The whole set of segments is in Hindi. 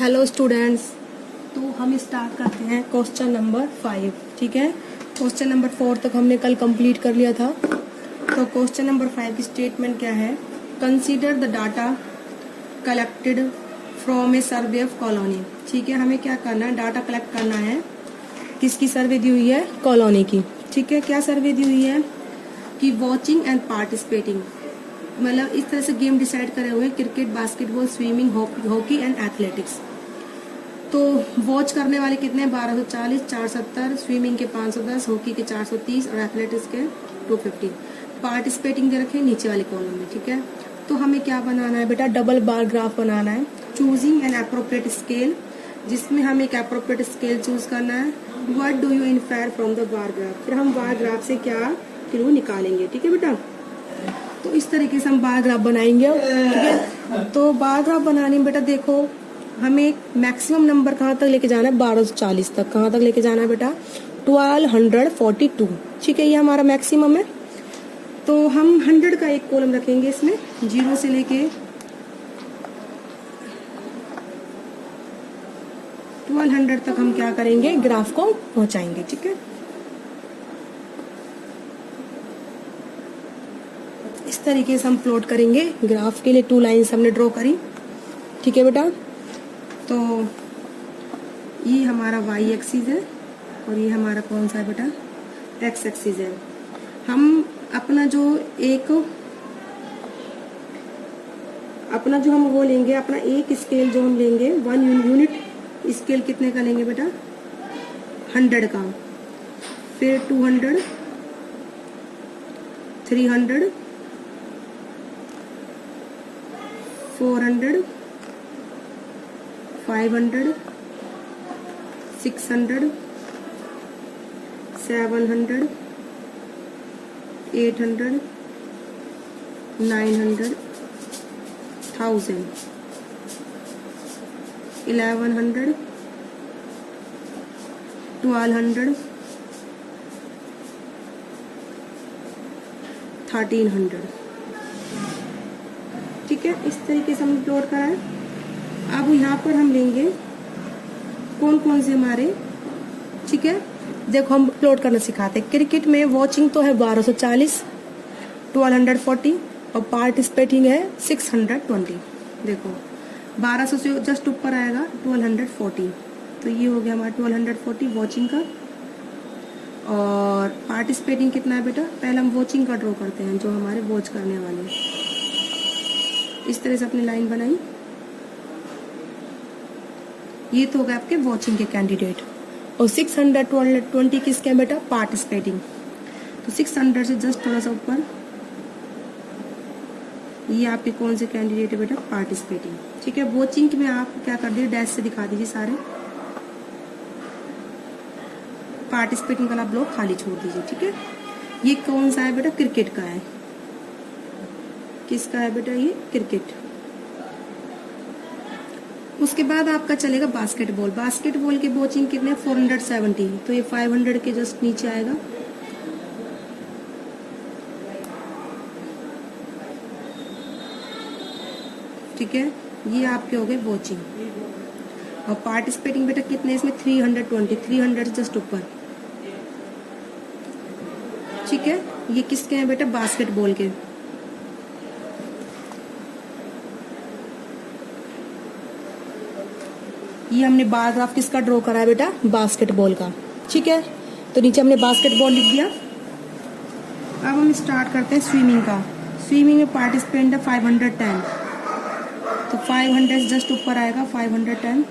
हेलो स्टूडेंट्स, तो हम स्टार्ट करते हैं क्वेश्चन नंबर 5। ठीक है, क्वेश्चन नंबर 4 तक हमने कल कंप्लीट कर लिया था। तो क्वेश्चन नंबर 5 की स्टेटमेंट क्या है? Consider the data collected from A survey of colony. ठीक है, हमें क्या करना है? डाटा कलेक्ट करना है। किसकी सर्वे दी हुई है? कॉलोनी की। ठीक है, क्या सर्वे दी हुई है? कि वॉचिंग एंड पार्टिसिपेटिंग, मतलब इस तरह से गेम डिसाइड करे हुए हैं: cricket, basketball, swimming, hockey and athletics. तो वॉच करने वाले कितने? 1240, 470, स्विमिंग के 510, हॉकी के 430 और एथलेटिक्स के 250। पार्टिसिपेटिंग दे रखे नीचे वाले कॉलम में। ठीक है, तो हमें क्या बनाना है बेटा? डबल बार ग्राफ बनाना है। चूजिंग एन अप्रोप्रिएट स्केल, जिसमें हम एक अप्रोप्रिएट स्केल चूज करना है। What do you infer from the bar graph, फिर हम बार ग्राफ से क्या क्लू निकालेंगे। ठीक है बेटा, तो इस तरीके से हम बार ग्राफ बनाएंगे। ठीक है, तो बार ग्राफ बनाने में बेटा देखो, हमें मैक्सिमम नंबर कहाँ तक लेके जाना है? 1240 तक। कहाँ तक लेके जाना है बेटा? 1242। ठीक है, ये हमारा मैक्सिमम है। तो हम 100 का एक कॉलम रखेंगे इसमें, 0 से लेके 1200 तक हम क्या करेंगे? ग्राफ को पहुंचाएंगे। ठीक है, इस तरीके से हम प्लॉट करेंगे ग्राफ के लिए। 2 लाइन्स हमने ड्रॉ करी। ठीक है बेटा, तो ये हमारा y एक्सिस है और ये हमारा कौन सा है बेटा? x एक्सिस है। हम अपना जो हम वो लेंगे, अपना एक स्केल जो हम लेंगे, 1 यूनिट स्केल कितने का लेंगे बेटा? 100 का। फिर 200, 300, 400, 500, 600, 700, 800, 900, 1000, 1100, 1200, 1300। ठीक है, इस तरीके से हमने प्लॉट करा है। अब यहाँ पर हम लेंगे कौन कौन से हमारे। ठीक है, देखो हम प्लॉट करना सिखाते हैं। क्रिकेट में वॉचिंग तो है 1240, 1240 और पार्टिसिपेटिंग है 620। देखो 1200 से जस्ट ऊपर आएगा 1240, तो ये हो गया हमारा 1240 वॉचिंग का। और पार्टिसिपेटिंग कितना है बेटा? पहले हम वॉचिंग का ड्रॉ करते हैं, जो हमारे वॉच करने वाले। इस तरह से अपनी लाइन बनाई। ये तो हो गए आपके वॉचिंग के कैंडिडेट। और 600, 1220 किसके हैं बेटा? पार्टिसिपेटिंग। तो 600 से जस्ट थोड़ा सा ऊपर ये आपके कौन से कैंडिडेट है बेटा? पार्टिसिपेटिंग। ठीक है, वॉचिंग में आप क्या कर दीजिए? डैश से दिखा दीजिए सारे। पार्टिसिपेटिंग वाला ब्लॉक खाली छोड़ दीजिए। ठीक है, ये कौन सा है बेटा? क्रिकेट का है। किसका है बेटा? ये क्रिकेट। उसके बाद आपका चलेगा बास्केटबॉल। बास्केटबॉल के वॉचिंग कितने? 470, तो ये 500 के जस्ट नीचे आएगा। ठीक है, ये आपके हो गए वॉचिंग। और पार्टिसिपेटिंग बेटा कितने इसमें? 320, 300 से जस्ट ऊपर। ठीक है, ये किसके हैं बेटा? बास्केटबॉल के। ये हमने बार ग्राफ किसका ड्रॉ करा है बेटा? बास्केटबॉल का। ठीक है, तो नीचे हमने बास्केटबॉल लिख दिया। अब हम स्टार्ट करते हैं स्विमिंग का। स्विमिंग में पार्टिसिपेंट है 510, तो 500 जस्ट ऊपर आएगा 510।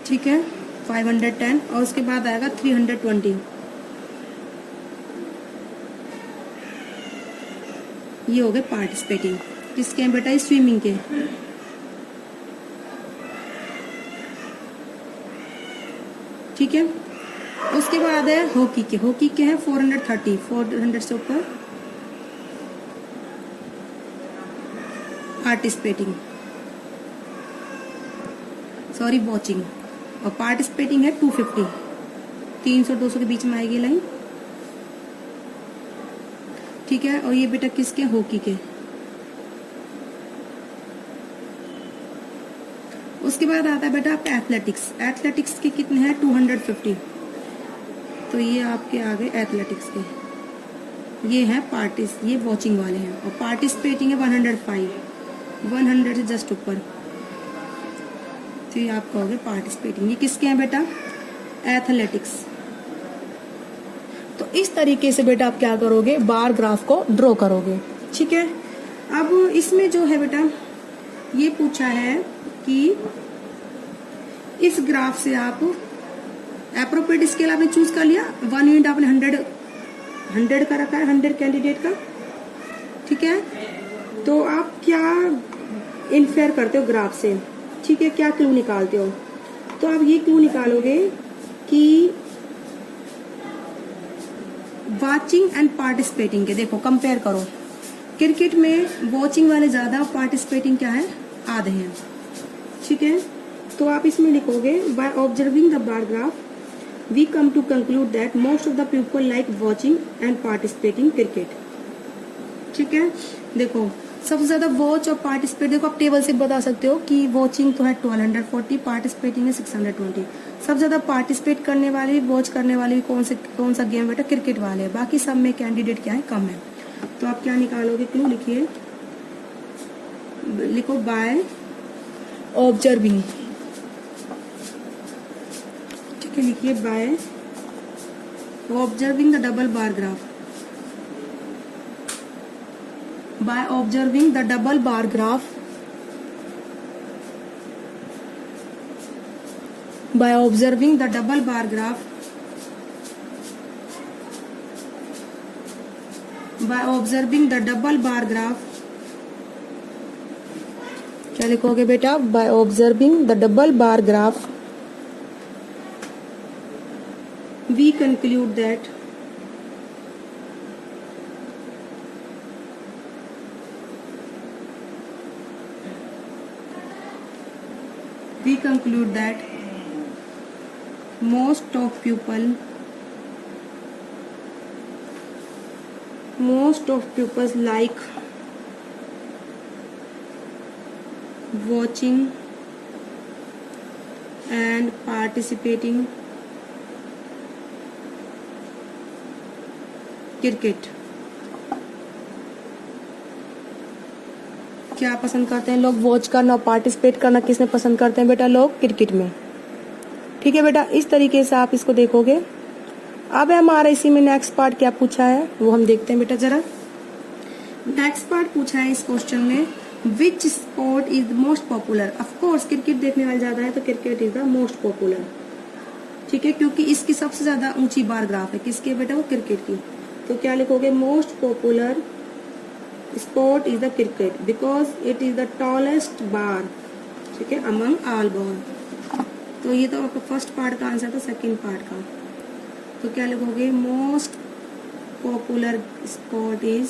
ठीक है, 510 और उसके बाद आएगा 320। ये हो गए पार्टिसिपेटिंग। किसके हैं बेटा? स्विमिंग के। ठीक है, उसके बाद है हॉकी के। हॉकी के हैं 430, 400 से ऊपर पार्टिसिपेटिंग, सॉरी वॉचिंग। और पार्टिसिपेटिंग है 250, 300 200 के बीच में आएगी लाइन। ठीक है। और ये बेटा किसके, हॉकी के। उसके बाद आता है बेटा आपका एथलेटिक्स। एथलेटिक्स के कितने हैं, 250। तो ये आपके आ गए एथलेटिक्स के। ये है ये वॉचिंग वाले हैं। और पार्टिसिपेटिंग है 105, 100 से जस्ट ऊपर। तो ये आप कहोगे पार्टिसिपेटिंग। ये किसके हैं बेटा, एथलेटिक्स। तो इस तरीके से बेटा आप क्या करोगे, बार ग्राफ को ड्रॉ करोगे। ठीक है। अब इसमें जो है बेटा ये पूछा है कि इस ग्राफ से आप एप्रोप्रिएट स्केल आपने चूज कर लिया, 1 यूनिट आपने 100 का रखा है, 100 कैंडिडेट का। ठीक है। तो आप क्या इन्फेयर करते हो ग्राफ से, ठीक है, क्या क्लू निकालते हो। तो आप ये क्लू निकालोगे कि वॉचिंग एंड पार्टिसिपेटिंग के, देखो कंपेयर करो। क्रिकेट में वॉचिंग वाले ज्यादा, पार्टिसिपेटिंग क्या है, आधे हैं। ठीक है। तो आप इसमें लिखोगे by observing the bar graph we come to conclude that most of the people like watching and participating cricket. ठीक है। देखो सबसे ज्यादा वॉच और पार्टिसिपेट, देखो आप टेबल से बता सकते हो कि वॉचिंग तो है 1240, पार्टिसिपेटिंग है 620। सबसे ज्यादा पार्टिसिपेट करने वाले, वॉच करने वाले कौन सा गेम बेटा, क्रिकेट वाले। बाकी सब में कैंडिडेट क्या है, कम है। तो आप क्या निकालोगे, क्यों लिखिए, लिखो बाय ऑब्जर्विंग। ठीक है, लिखिए bye observing the double bar graph. By observing the double bar graph, by observing the double bar graph, by observing the double bar graph, क्या लिखोगे बेटा, by observing the double bar graph, we conclude that most of pupils like watching and participating cricket। क्या पसंद करते हैं लोग, वॉच करना, पार्टिसिपेट करना किसमें पसंद करते हैं बेटा, लोग क्रिकेट में। ठीक है बेटा, इस तरीके से आप इसको देखोगे। अब हमारा इसी में नेक्स्ट पार्ट क्या पूछा है वो हम देखते हैं बेटा जरा। नेक्स्ट पार्ट पूछा है इस क्वेश्चन में, which sport is the most popular. Of course cricket देखने वाले ज्यादा है तो cricket is the most popular. ठीक है, क्योंकि इसकी सबसे ज्यादा ऊंची बार ग्राफ है, किसकी बेटा, वो क्रिकेट की। तो क्या लिखोगे, most popular sport is the cricket because it is the tallest bar। ठीक है, among all ball। तो ये तो आपका फर्स्ट पार्ट का आंसर था। सेकंड पार्ट का तो क्या लिखोगे, most popular sport is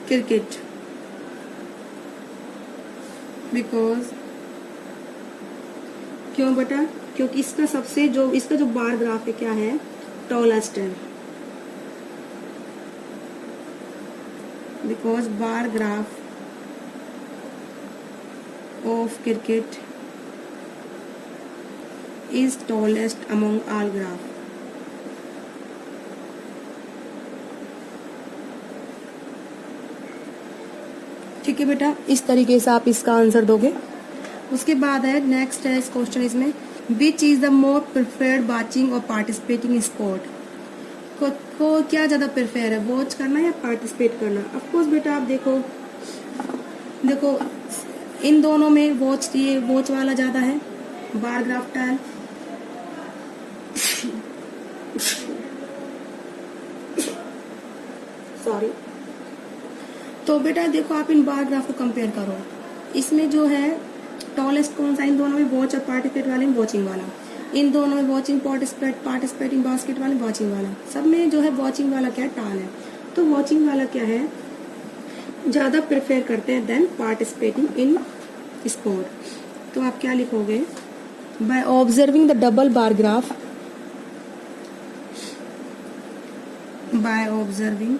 cricket because, क्यों बेटा, क्योंकि इसका जो बार ग्राफ है क्या है, टॉलेस्ट है। Because bar graph of cricket is tallest among all graph. ठीक है बेटा, इस तरीके से आप इसका आंसर दोगे। उसके बाद है नेक्स्ट है इस क्वेश्चन इसमें, which is the more preferred watching और पार्टिसिपेटिंग स्पोर्ट। को क्या ज्यादा प्रिफेयर है, वॉच करना या पार्टिसिपेट करना। ऑफ कोर्स बेटा आप देखो इन दोनों में वॉच वाला ज्यादा है, बार ग्राफ टाइल। सॉरी। तो बेटा देखो आप इन बार ग्राफ को कंपेयर करो। इसमें जो है टॉलेस्ट कौन सा, इन दोनों में वॉच और पार्टिसिपेट वाले में वॉचिंग वाला, इन दोनों में वॉचिंग पार्टिसिपेटिंग बास्केट वाले वॉचिंग वाला, सब में जो है वॉचिंग वाला क्या टाल है। तो वॉचिंग वाला क्या है, ज्यादा प्रेफर करते हैं देन पार्टिसिपेटिंग इन स्पोर्ट। तो आप क्या लिखोगे, by observing the double bar graph, by observing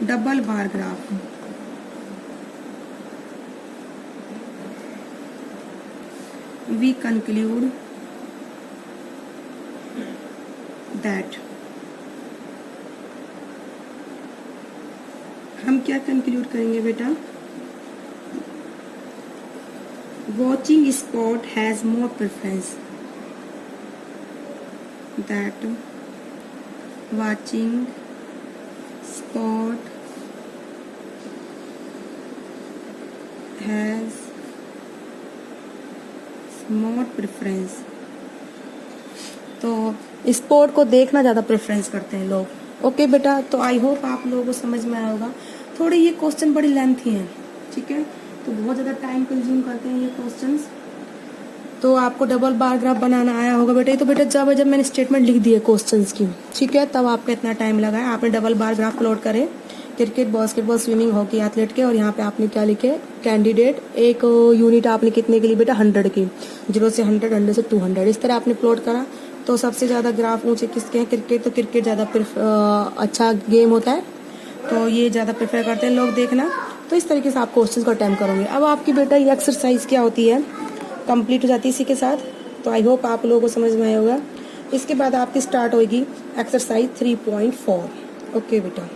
double bar graph, we conclude that, हम क्या कंक्लूड करेंगे बेटा, watching spot has more preference, that watching sport has more preference। तो स्पोर्ट को देखना ज़्यादा प्रेफरेंस करते हैं लोग। ओके बेटा, तो आई होप आप लोगों को समझ में आया होगा। थोड़ी ये क्वेश्चन बड़ी लेंथी हैं, ठीक है, तो बहुत ज़्यादा टाइम कंज्यूम करते हैं ये क्वेश्चंस। तो आपको डबल बार ग्राफ बनाना आया होगा बेटा। तो बेटा जब मैंने स्टेटमेंट लिख दी है क्वेश्चंस की, ठीक है, तब आपका इतना टाइम लगा है। आपने डबल बार ग्राफ प्लॉट करे cricket, basketball, swimming, hockey, athlete के, और यहाँ पे आपने क्या लिखे, कैंडिडेट। एक यूनिट आपने कितने के लिए बेटा, 100 की, 0 से 100, 100 से 200, इस तरह आपने प्लॉट करा। तो सबसे ज़्यादा ग्राफ ऊंचे किसके हैं, क्रिकेट। तो क्रिकेट ज़्यादा अच्छा गेम होता है, तो ये ज़्यादा प्रेफर करते हैं लोग देखना। तो इस तरीके से आप क्वेश्चन को अटेम्प्ट करोगे। अब आपकी बेटा ये एक्सरसाइज क्या होती है, कंप्लीट हो जाती है इसी के साथ। तो आई होप आप लोगों को समझ में आया होगा। इसके बाद आपकी स्टार्ट होगी एक्सरसाइज 3.4। ओके बेटा।